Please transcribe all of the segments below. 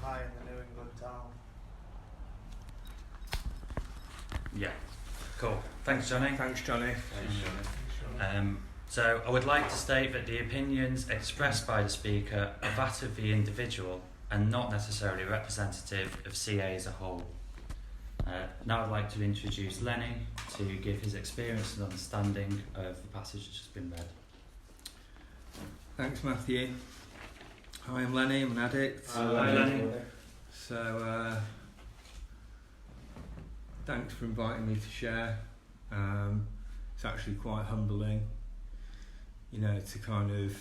high in the New England town. Yeah, cool. Thanks, Johnny. Thanks, Johnny. So I would like to state that the opinions expressed by the speaker are that of the individual and not necessarily representative of CA as a whole. Now I'd like to introduce Lennie to give his experience and understanding of the passage that's just been read. Thanks, Matthew. Hi, I'm Lennie, I'm an addict. Hi, Lennie. So, thanks for inviting me to share. It's actually quite humbling, you know, to kind of,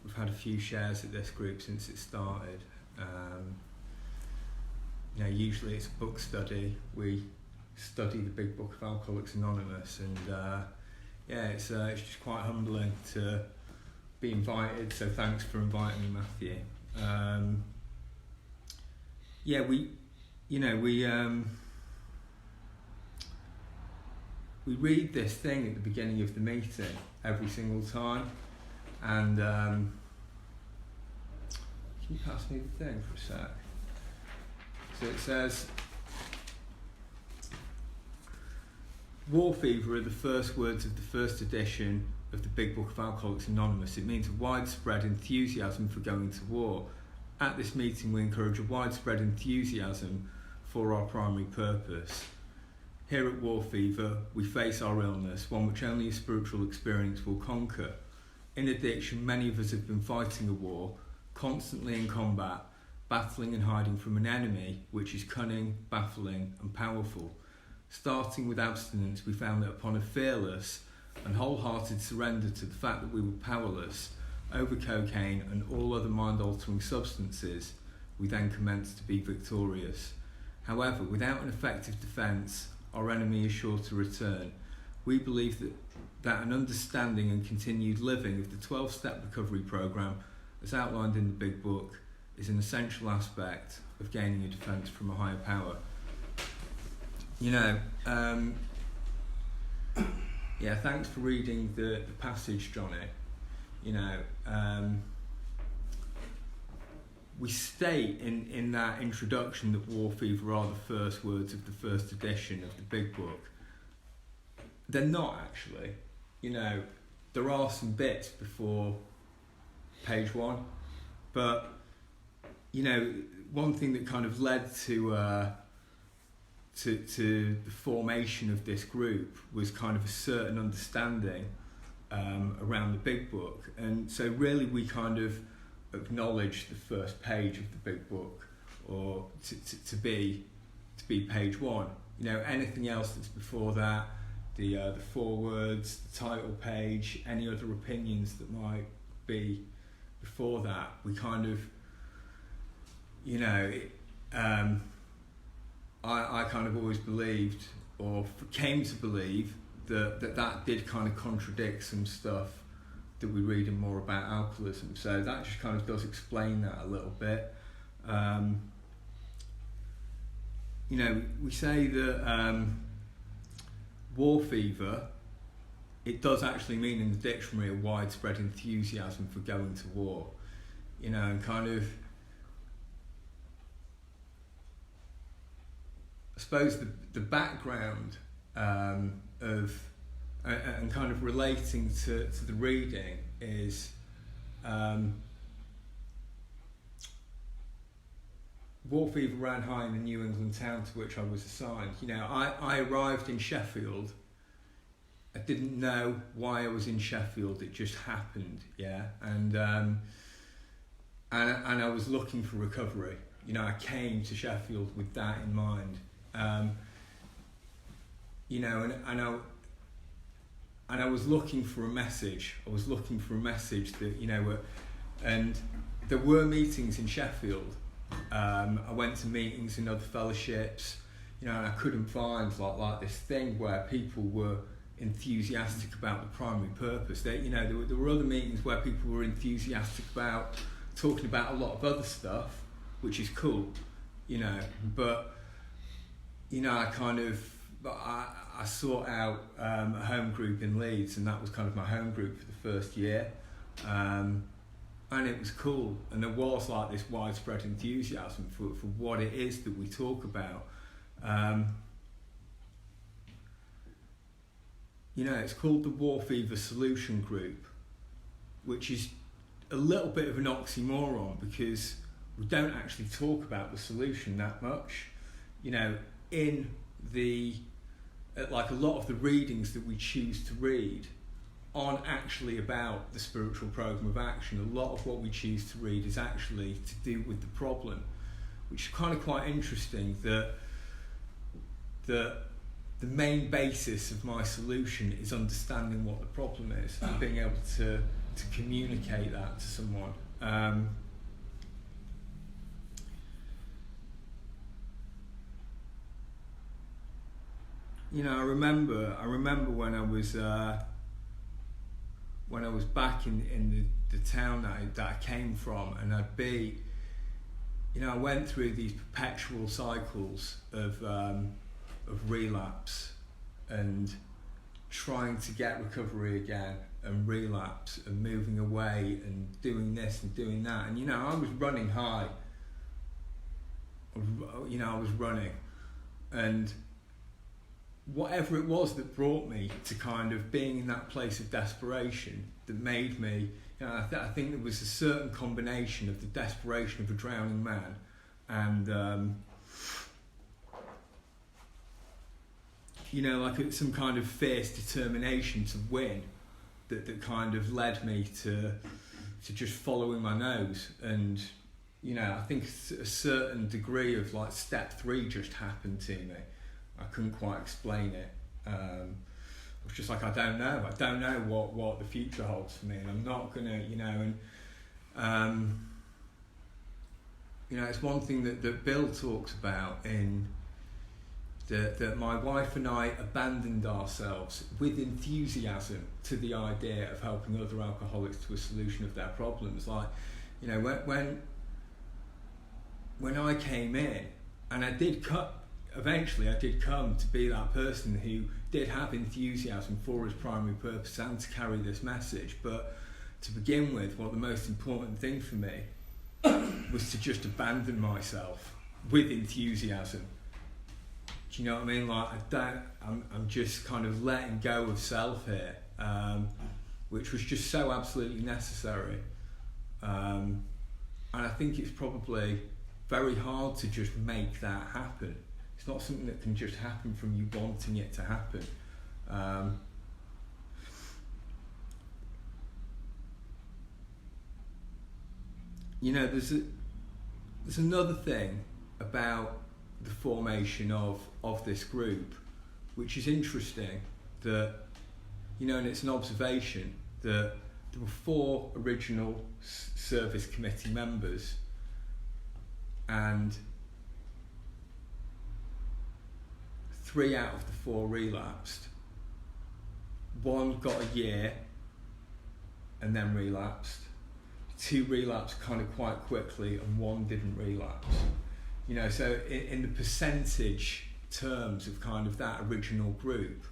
we've had a few shares at this group since it started. You know, usually it's a book study. We study the big book of Alcoholics Anonymous, and yeah, it's just quite humbling to be invited. So thanks for inviting me, Matthew. Yeah, we read this thing at the beginning of the meeting every single time, and can you pass me the thing for a sec? So it says, war fever are the first words of the first edition of the Big Book of Alcoholics Anonymous. It means a widespread enthusiasm for going to war. At this meeting we encourage a widespread enthusiasm for our primary purpose. Here at War Fever we face our illness, one which only a spiritual experience will conquer. In addiction, many of us have been fighting a war, constantly in combat, battling and hiding from an enemy which is cunning, baffling and powerful. Starting with abstinence, we found that upon a fearless and wholehearted surrender to the fact that we were powerless over cocaine and all other mind-altering substances, we then commenced to be victorious. However, without an effective defence, our enemy is sure to return. We believe that an understanding and continued living of the 12-step recovery programme, as outlined in the Big Book, is an essential aspect of gaining a defence from a higher power. You know, yeah, thanks for reading the passage, Johnny. You know, we state in that introduction that war fever are the first words of the first edition of the Big Book. They're not actually. You know, there are some bits before page 1, but you know, one thing that kind of led to the formation of this group was kind of a certain understanding around the Big Book, and so really we kind of acknowledge the first page of the Big Book, or to be page 1. You know, anything else that's before that, the forewords, the title page, any other opinions that might be before that, we kind of, you know, I kind of always believed, or came to believe, that did kind of contradict some stuff that we read in More About Alcoholism. So that just kind of does explain that a little bit. You know, we say that war fever, it does actually mean in the dictionary a widespread enthusiasm for going to war. You know, and kind of, I suppose the background of and kind of relating to the reading is war fever ran high in the New England town to which I was assigned. You know, I arrived in Sheffield. I didn't know why I was in Sheffield. It just happened, yeah. And I was looking for recovery. You know, I came to Sheffield with that in mind. You know, and I was looking for a message. I was looking for a message that, you know, and there were meetings in Sheffield. I went to meetings in other fellowships, you know, and I couldn't find like this thing where people were enthusiastic about the primary purpose. They, you know, there were other meetings where people were enthusiastic about talking about a lot of other stuff, which is cool, you know, but, you know, I sought out a home group in Leeds, and that was kind of my home group for the first year. and it was cool, and there was like this widespread enthusiasm for what it is that we talk about. It's called the War Fever Solution Group, which is a little bit of an oxymoron because we don't actually talk about the solution that much. In like a lot of the readings that we choose to read aren't actually about the spiritual program of action. A lot of what we choose to read is actually to do with the problem, which is kind of quite interesting that the main basis of my solution is understanding what the problem is and being able to communicate that to someone. I remember when I was back in the town that I came from, and I'd be, I went through these perpetual cycles of relapse and trying to get recovery again, and relapse and moving away and doing this and doing that, and I was running high. I was running, and whatever it was that brought me to kind of being in that place of desperation that made me, I think there was a certain combination of the desperation of a drowning man and like some kind of fierce determination to win that kind of led me to just following my nose. And I think a certain degree of like step 3 just happened to me. I couldn't quite explain it. I was just like, I don't know what the future holds for me, and I'm not gonna, it's one thing that Bill talks about in that my wife and I abandoned ourselves with enthusiasm to the idea of helping other alcoholics to a solution of their problems. Like, when I came in, and eventually I did come to be that person who did have enthusiasm for his primary purpose and to carry this message. But to begin with, the most important thing for me was to just abandon myself with enthusiasm. Do you know what I mean? Like, I'm just kind of letting go of self here, which was just so absolutely necessary. And I think it's probably very hard to just make that happen. It's not something that can just happen from you wanting it to happen. There's another thing about the formation of this group, which is interesting, that, and it's an observation that there were 4 original service committee members, and 3 out of the 4 relapsed. 1 got a year and then relapsed. 2 relapsed kind of quite quickly, and 1 didn't relapse. So in the percentage terms of kind of that original group,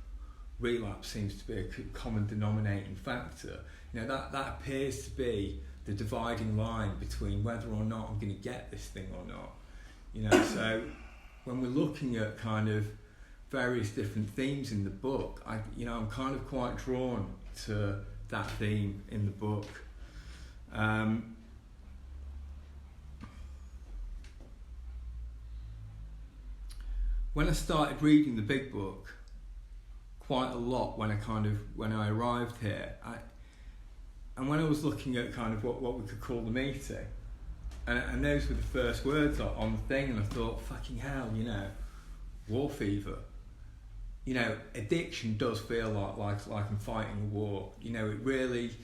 relapse seems to be a common denominating factor. That appears to be the dividing line between whether or not I'm going to get this thing or not. So when we're looking at kind of various different themes in the book, I'm kind of quite drawn to that theme in the book. When I started reading the big book quite a lot when I arrived here, and when I was looking at kind of what we could call the meeting, and those were the first words on the thing, and I thought, fucking hell, war fever. Addiction does feel like I'm fighting a war. It really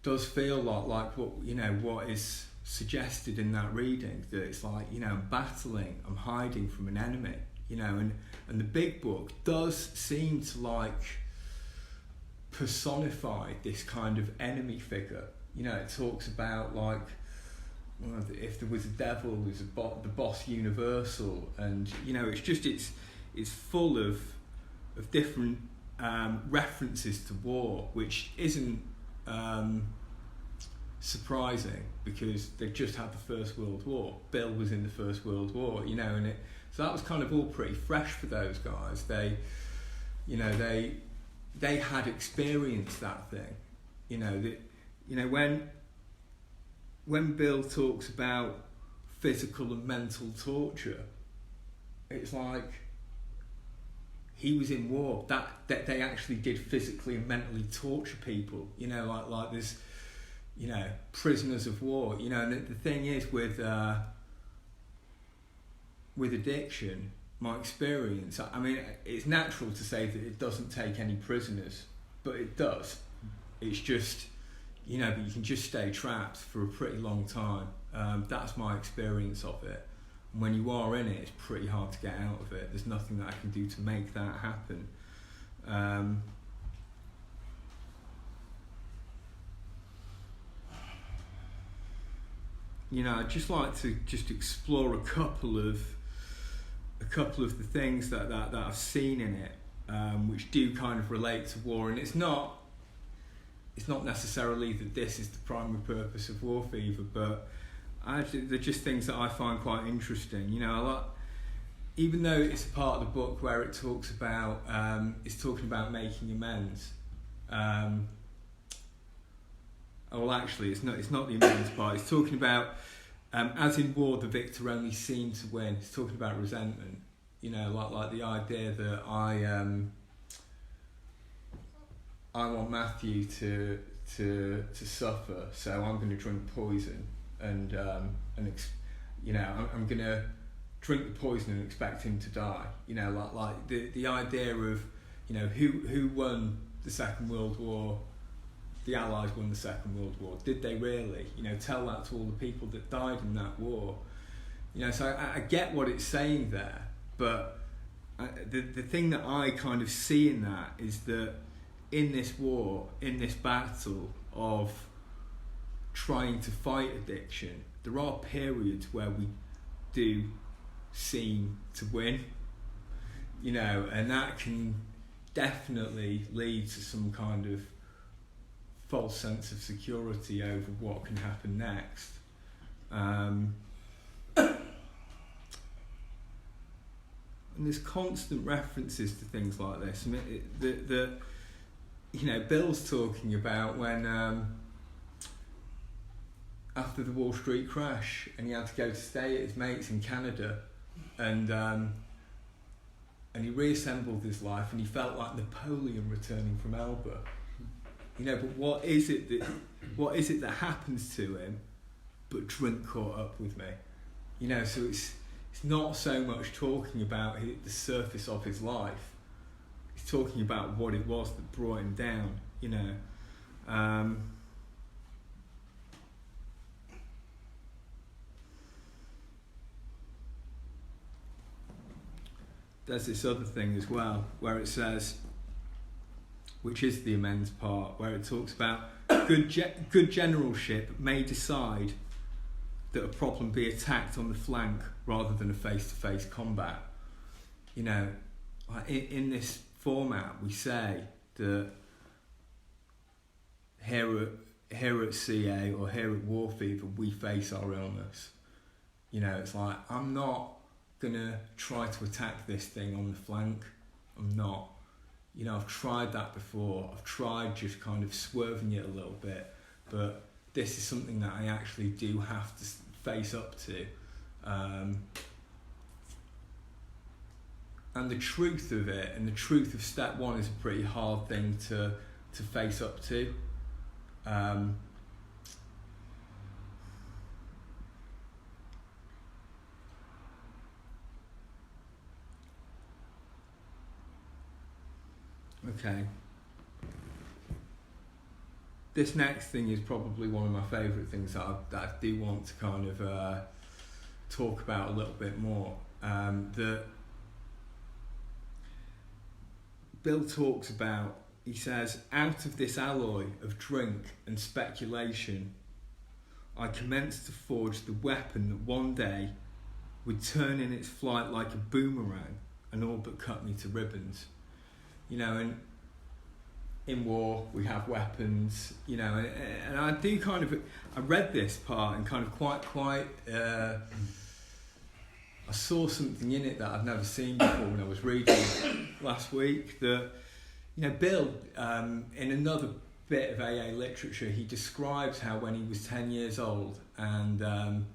does feel like what is suggested in that reading, that it's like, I'm battling, I'm hiding from an enemy, and the big book does seem to like personify this kind of enemy figure. It talks about like, if there was a devil, there's the boss universal, and it's full of different references to war, which isn't surprising because they'd just had the First World War. Bill was in the First World War, you know, and so that was kind of all pretty fresh for those guys. They had experienced that thing, you know. When Bill talks about physical and mental torture, it's like he was in war. That they actually did physically and mentally torture people, you know, like there's, you know, prisoners of war, you know. And the thing is with addiction, my experience, I mean, it's natural to say that it doesn't take any prisoners, but it does. It's just, you know, but you can just stay trapped for a pretty long time. That's my experience of it. And when you are in it, it's pretty hard to get out of it. There's nothing that I can do to make that happen. You know, I'd just like to just explore a couple of the things that I've seen in it, which do kind of relate to war. And it's not necessarily that this is the primary purpose of War Fever, but they're just things that I find quite interesting. You know, even though it's a part of the book where it talks about it's talking about making amends. Well, actually, it's not the amends part. It's talking about as in war, the victor only seemed to win. It's talking about resentment. You know, like the idea that I want Matthew to suffer, so I'm going to drink poison and you know, I'm going to drink the poison and expect him to die. You know, like the idea of, you know, who won the Second World War? The Allies won the Second World War. Did they really? You know, tell that to all the people that died in that war. You know, so I get what it's saying there, but the thing that I kind of see in that is that in this war, in this battle of trying to fight addiction, there are periods where we do seem to win, you know, and that can definitely lead to some kind of false sense of security over what can happen next. And there's constant references to things like this. I mean, you know, Bill's talking about when after the Wall Street crash, and he had to go to stay at his mates in Canada, and he reassembled his life, and he felt like Napoleon returning from Elba. You know, but what is it that happens to him? But drink caught up with me. You know, so it's not so much talking about the surface of his life. It's talking about what it was that brought him down. You know. There's this other thing as well, where it says, which is the amends part, where it talks about good generalship may decide that a problem be attacked on the flank rather than a face-to-face combat. You know, in this format, we say that here at CA or here at War Fever, we face our illness. You know, it's like, I'm not gonna try to attack this thing on the flank. I'm not. You know, I've tried that before. I've tried just kind of swerving it a little bit, but this is something that I actually do have to face up to. And the truth of it, and the truth of step one, is a pretty hard thing to face up to. Okay. This next thing is probably one of my favourite things that I do want to kind of talk about a little bit more. That Bill talks about, he says, out of this alloy of drink and speculation, I commenced to forge the weapon that one day would turn in its flight like a boomerang and all but cut me to ribbons. You know, and in war we have weapons, you know, and I do kind of, I read this part and kind of quite I saw something in it that I'd never seen before when I was reading last week, that, you know, Bill, in another bit of AA literature, he describes how when he was 10 years old and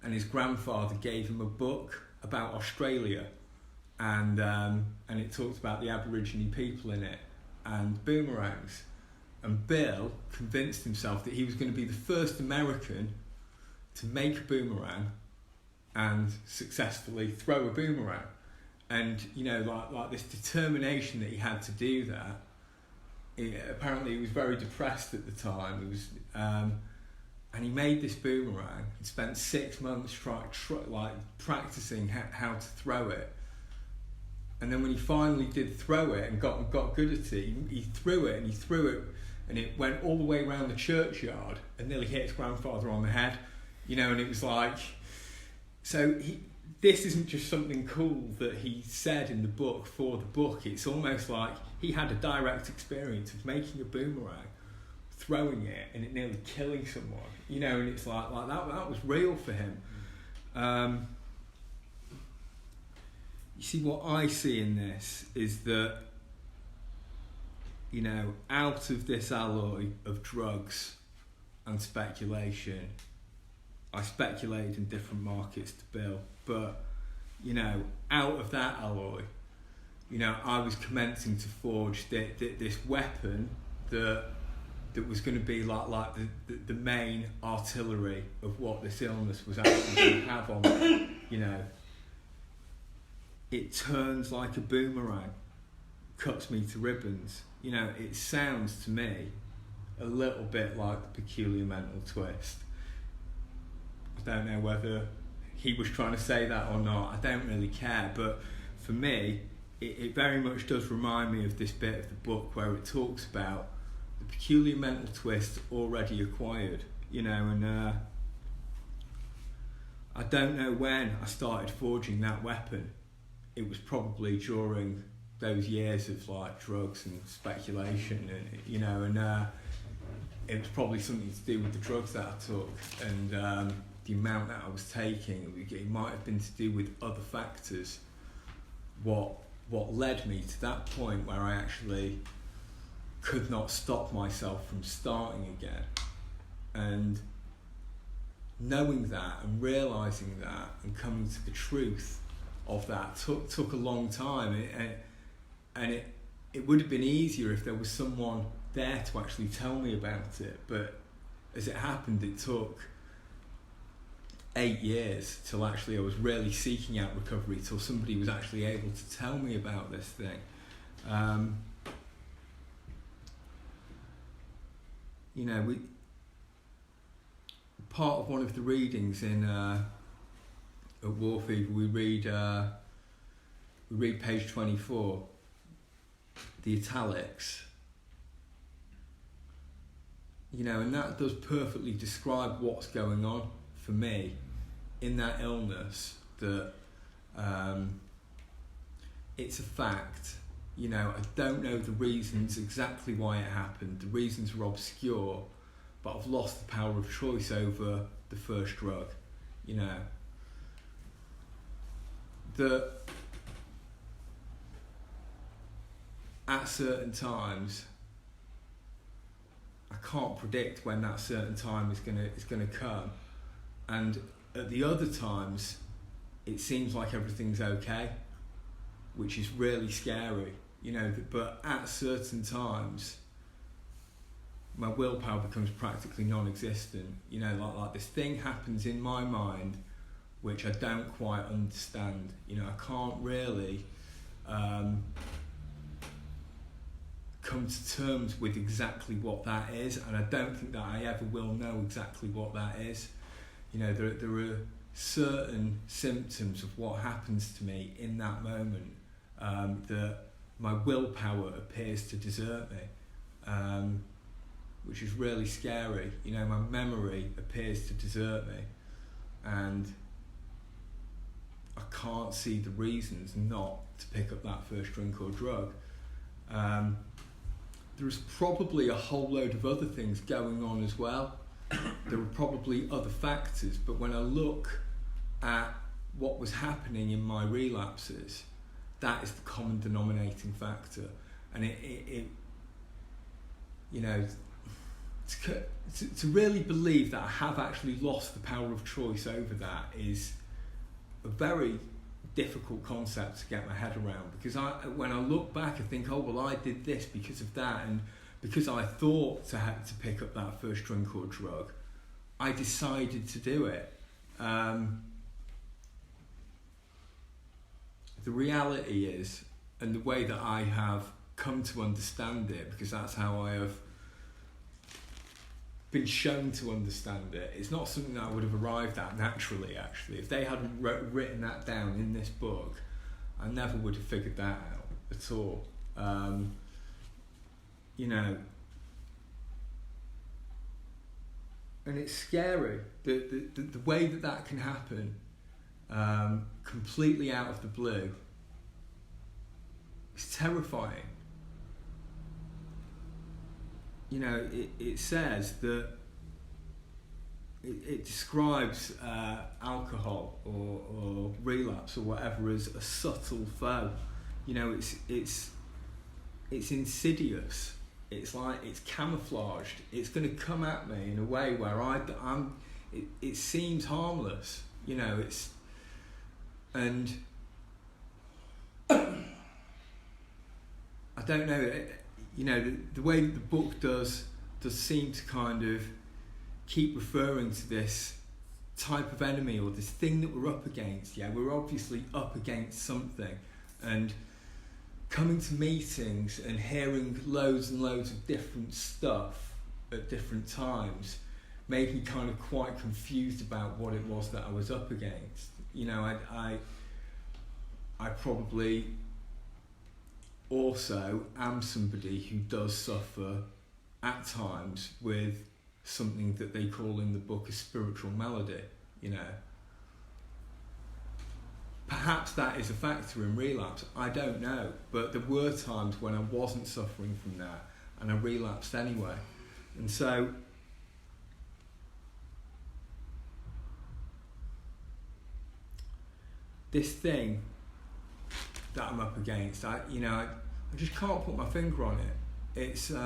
his grandfather gave him a book about Australia, and it talked about the Aborigine people in it and boomerangs, and Bill convinced himself that he was going to be the first American to make a boomerang and successfully throw a boomerang. And, you know, like this determination that he had to do that. Apparently he was very depressed at the time. He was, and he made this boomerang and spent 6 months practicing how to throw it. And then when he finally did throw it and got good at it, he threw it and it went all the way around the churchyard and nearly hit his grandfather on the head, you know. And it was like, so this isn't just something cool that he said in the book for the book. It's almost like he had a direct experience of making a boomerang, throwing it, and it nearly killing someone, you know. And it's like that was real for him. You see, what I see in this is that, you know, out of this alloy of drugs and speculation, I speculated in different markets to Bill, but, you know, out of that alloy, you know, I was commencing to forge this weapon that was going to be like the main artillery of what this illness was actually going to have on me, you know. It turns like a boomerang, cuts me to ribbons. You know, it sounds to me a little bit like the Peculiar Mental Twist. I don't know whether he was trying to say that or not. I don't really care, but for me, it very much does remind me of this bit of the book where it talks about the peculiar mental twist already acquired, you know. And I don't know when I started forging that weapon. It was probably during those years of like drugs and speculation, and you know, and it was probably something to do with the drugs that I took and the amount that I was taking. It might have been to do with other factors. What led me to that point where I actually could not stop myself from starting again, and knowing that and realising that and coming to the truth of that took a long time, and it would have been easier if there was someone there to actually tell me about it, but as it happened, it took 8 years till actually I was really seeking out recovery, till somebody was actually able to tell me about this thing. You know, part of one of the readings in at War Fever, we read page 24, the italics. You know, and that does perfectly describe what's going on for me in that illness, that it's a fact. You know, I don't know the reasons exactly why it happened. The reasons are obscure, but I've lost the power of choice over the first drug, you know. That at certain times, I can't predict when that certain time is gonna come, and at the other times, it seems like everything's okay, which is really scary, you know. But at certain times, my willpower becomes practically non-existent. You know, like this thing happens in my mind, which I don't quite understand. You know, I can't really come to terms with exactly what that is, and I don't think that I ever will know exactly what that is. You know, there are certain symptoms of what happens to me in that moment, that my willpower appears to desert me, which is really scary. You know, my memory appears to desert me, and I can't see the reasons not to pick up that first drink or drug. there's probably a whole load of other things going on as well. There are probably other factors, but when I look at what was happening in my relapses, that is the common denominating factor. And it you know, to really believe that I have actually lost the power of choice over that is a very difficult concept to get my head around, because when I look back I think, oh well, I did this because of that, and because I thought to pick up that first drink or drug, I decided to do it. The reality is, and the way that I have come to understand it, because that's how I have been shown to understand it, it's not something that I would have arrived at naturally, actually. If they hadn't written that down in this book, I never would have figured that out at all. You know, and it's scary, the way that can happen, completely out of the blue. It's terrifying. You know, it says that it describes alcohol or relapse or whatever as a subtle foe. You know, it's insidious. It's like it's camouflaged. It's going to come at me in a way where it seems harmless. You know, and I don't know. You know, the way that the book does seem to kind of keep referring to this type of enemy or this thing that we're up against. Yeah, we're obviously up against something, and coming to meetings and hearing loads and loads of different stuff at different times made me kind of quite confused about what it was that I was up against. You know, I probably also am somebody who does suffer at times with something that they call in the book a spiritual malady, you know. Perhaps that is a factor in relapse, I don't know, but there were times when I wasn't suffering from that and I relapsed anyway. And so this thing that I'm up against, I just can't put my finger on it. It's you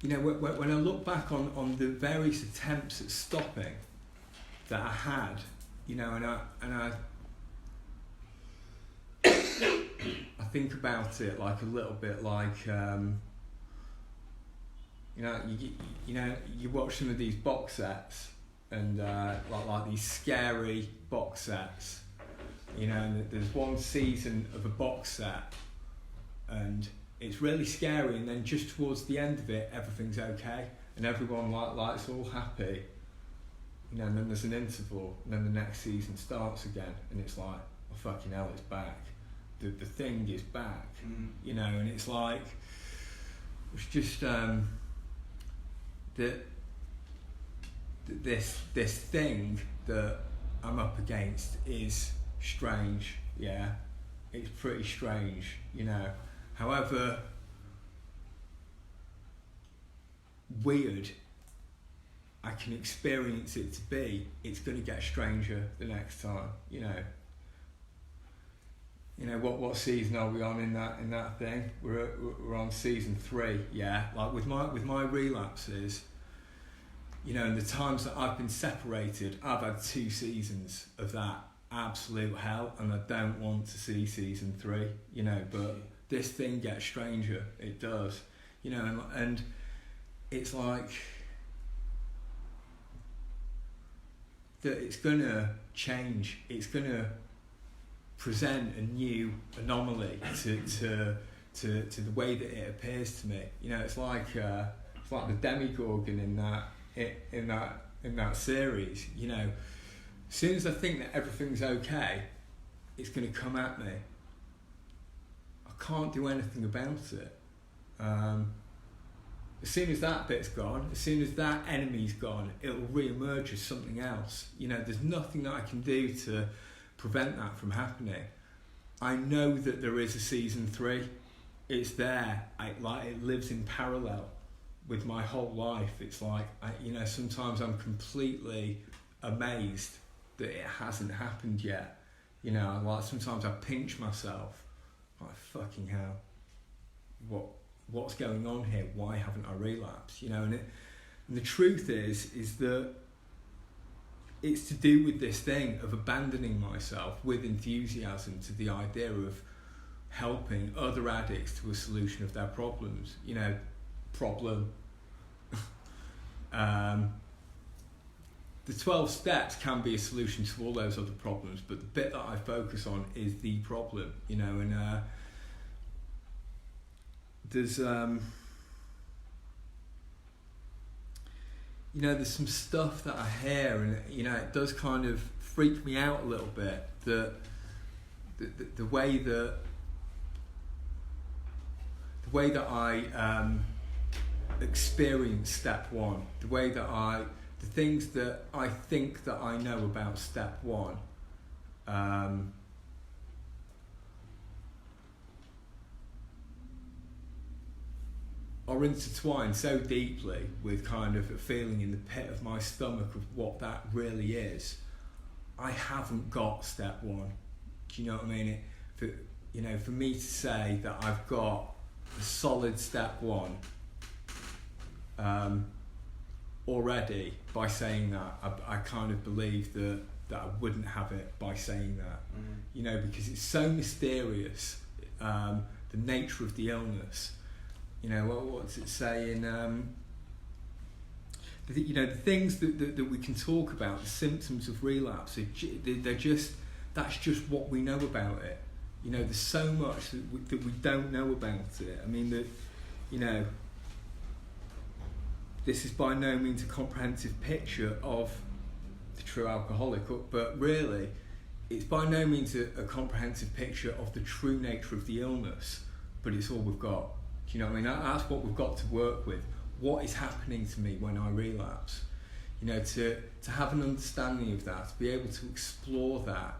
know, when I look back on the various attempts at stopping that I had, you know, and I I think about it like a little bit like you know, you watch some of these box sets and like these scary box sets. You know, and there's one season of a box set and it's really scary, and then just towards the end of it everything's okay and everyone like it's all happy, you know, and then there's an interval and then the next season starts again and it's like, oh fucking hell, it's back, the thing is back. You know, and it's like, it's just this thing that I'm up against is strange. Yeah, it's pretty strange, you know. However weird I can experience it to be, it's going to get stranger the next time, you know. You know, what season are we on in that thing? We're on season 3, yeah. Like with my relapses, you know, and the times that I've been separated, I've had 2 seasons of that absolute hell, and I don't want to see season 3, you know, but this thing gets stranger, it does, you know, and it's like that it's gonna change, it's gonna present a new anomaly to the way that it appears to me. You know, it's like the Demigorgon in that series. You know, as soon as I think that everything's okay, it's going to come at me. I can't do anything about it. As soon as that bit's gone, as soon as that enemy's gone, it'll re-emerge as something else. You know, there's nothing that I can do to prevent that from happening. I know that there is a season 3. it's there. It lives in parallel with my whole life. It's like, sometimes I'm completely amazed that it hasn't happened yet. Like sometimes I pinch myself, like, fucking hell, what's going on here? Why haven't I relapsed? And the truth is that it's to do with this thing of abandoning myself with enthusiasm to the idea of helping other addicts to a solution of their problems. The 12 steps can be a solution to all those other problems, but the bit that I focus on is the problem, and there's there's some stuff that I hear, and it does kind of freak me out a little bit, that the way that I experience step one, the things that I think that I know about step one, are intertwined so deeply with kind of a feeling in the pit of my stomach of what that really is. I haven't got step one. Do you know what I mean? For me to say that I've got a solid step one, already, by saying that, I kind of believe that I wouldn't have it by saying that. Because it's so mysterious, the nature of the illness. What's it saying? The things that we can talk about, the symptoms of relapse, that's just what we know about it. There's so much that we don't know about it. I mean, this is by no means a comprehensive picture of the true alcoholic, but really, it's by no means a comprehensive picture of the true nature of the illness, but it's all we've got. Do you know what I mean? That's what we've got to work with. What is happening to me when I relapse? To have an understanding of that, to be able to explore that,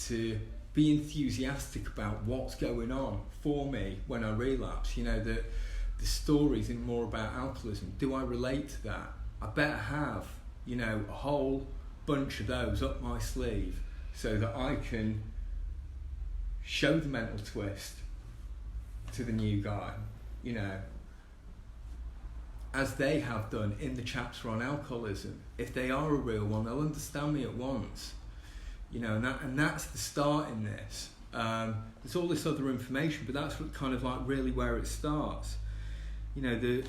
to be enthusiastic about what's going on for me when I relapse. The story isn't more about alcoholism. Do I relate to that? I better have, a whole bunch of those up my sleeve so that I can show the mental twist to the new guy, as they have done in the chapter on alcoholism. If they are a real one, they'll understand me at once, and that's the start in this. There's all this other information, but that's what kind of like really where it starts. The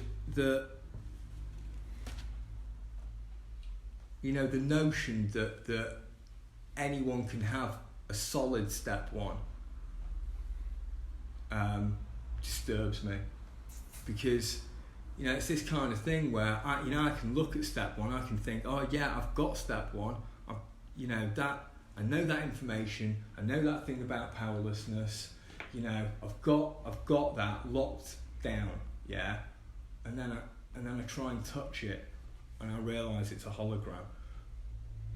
notion that anyone can have a solid step one disturbs me, because it's this kind of thing where I can look at step one, I can think, oh yeah, I've got step one, that I know that information, I know that thing about powerlessness, I've got that locked down. Yeah, and then I try and touch it, and I realise it's a hologram.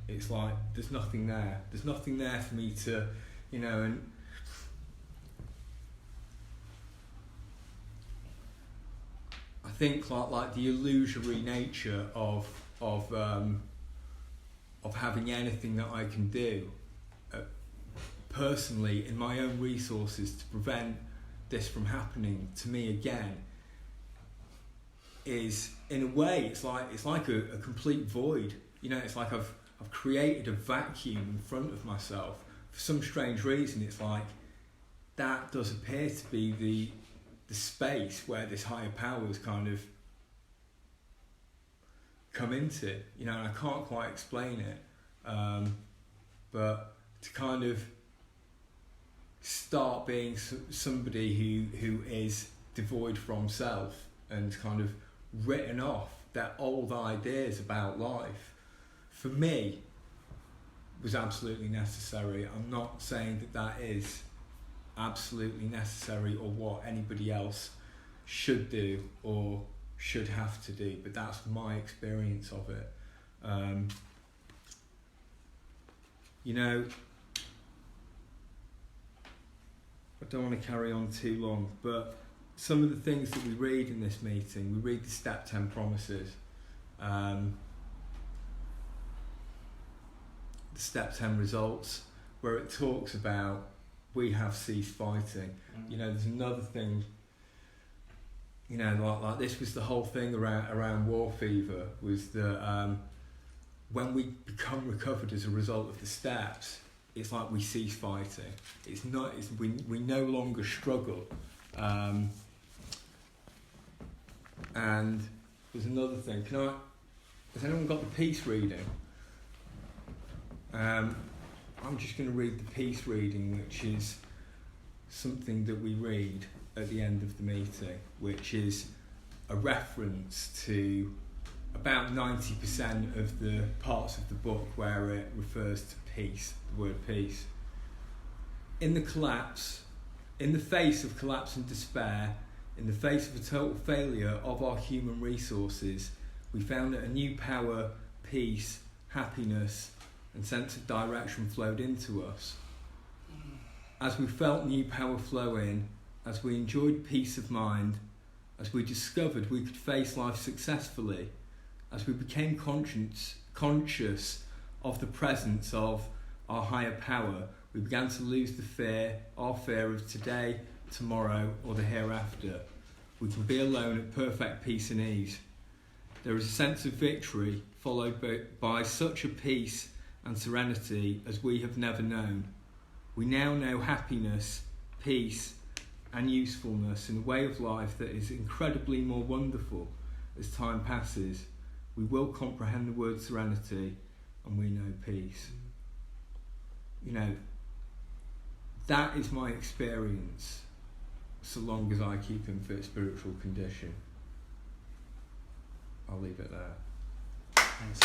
It's like there's nothing there. There's nothing there for me to, and I think like the illusory nature of having anything that I can do personally in my own resources to prevent this from happening to me again. Is, in a way, it's like a complete void. It's like I've created a vacuum in front of myself. For some strange reason, it's like that does appear to be the space where this higher power has kind of come into, and I can't quite explain it. But to kind of start being somebody who is devoid from self and kind of written off their old ideas about life, for me, was absolutely necessary. I'm not saying that is absolutely necessary or what anybody else should do or should have to do, but that's my experience of it. I don't want to carry on too long, but some of the things that we read in this meeting, we read the Step 10 promises, the Step 10 results, where it talks about we have ceased fighting. You know, there's another thing, you know, like this was the whole thing around war fever, was that when we become recovered as a result of the steps, it's like we cease fighting. It's not. We no longer struggle. And there's another thing. Has anyone got the peace reading? I'm just going to read the peace reading, which is something that we read at the end of the meeting, which is a reference to about 90% of the parts of the book where it refers to peace, the word peace. In the face of collapse and despair, in the face of a total failure of our human resources, we found that a new power, peace, happiness, and sense of direction flowed into us. As we felt new power flow in, as we enjoyed peace of mind, as we discovered we could face life successfully, as we became conscious of the presence of our higher power, we began to lose our fear of today, tomorrow, or the hereafter. We can be alone at perfect peace and ease. There is a sense of victory followed by such a peace and serenity as we have never known. We now know happiness, peace, and usefulness in a way of life that is incredibly more wonderful as time passes. We will comprehend the word serenity, and we know peace. You know, that is my experience so long as I keep in fit spiritual condition. I'll leave it there. Thanks,